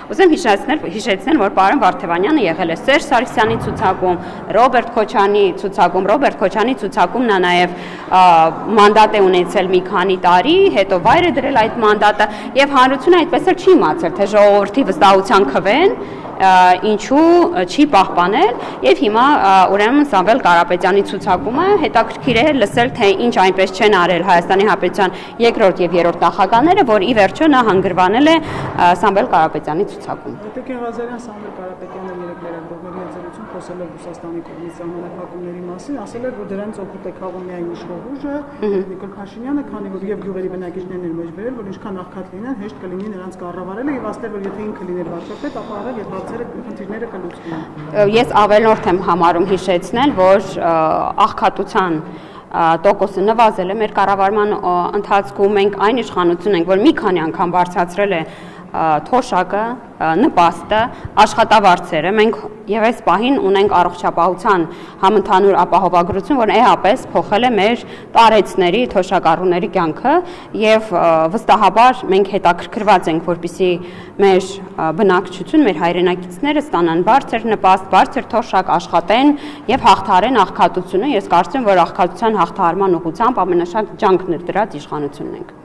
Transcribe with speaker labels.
Speaker 1: Ուզեմ հիշեցնել, որ պարոն Վարդևանյանը եղել է Սերժ Սարգսյանի ցուցակում, Ռոբերտ Քոչարյանի ցուցակում նա նաև մանդատ է ունեցել մի քանի տարի, հետո վայր է դրել այդ մանդատը եւ հանրությունը այդպես էլ չի իմացել, թե ժողովրդի վստահության քվեն ինչու չի պահպանել եւ հիմա ուրեմն Սամվել Կարապետյանի ցուցակումը հետաքրքիր է լսել թե ինչ այնպես չեն արել Հայաստանի Հանրապետության երկրորդ եւ երրորդ նախագահները, որ ի վերջո նա հանգրվանել է Սամվել Կարապետյանի ցուցակում։
Speaker 2: Տիկին Ղազարյան Սամվել Կարապետյանը երեք լրագրողների հետ զրույցում խոսել է Ռուսաստանի կողմից սահմանափակումների մասին, ասել էր, որ դրանից օգուտ է քաղում միայն իշխող ուժը, Նիկոլ Փաշինյանը, քանի որ եւ գյուղերի բնակիչներն են մեջ բերել, որ ինչքան աղքատ լինեն, հեշտ կլինի նրանց կառավարելը եւ ասել որ եթե ինքը լիներ վարչապետ, ապա արագ եւ խնդիրները կլուծվեն։
Speaker 1: Ես ավելորդ եմ համարում հիշեցնել, որ աղքատության տոկոսը նվազել է մեր կառավարման ընթացքում, մենք այն իշխանություն ենք, որ մի քանի անգամ բարձրացրել է թոշակը, նպաստը, աշխատավարձերը, մենք եւ այս պահին ունենք առողջապահության համընդհանուր ապահովագրություն, որ էապես փոխել է մեր տարեցների, թոշակառուների կյանքը եւ վստահաբար մենք հետաքրքրված ենք, որպեսզի մեր բնակչություն, մեր հայրենակիցները ստանան բարձր նպաստ, բարձր թոշակ, աշխատեն եւ հաղթահարեն աղքատությունը։ Ես կարծում եմ, որ աղքատության հաղթահարման ուղղությամբ ամենաշատ ջանքներ դրած իշխանությունն ենք։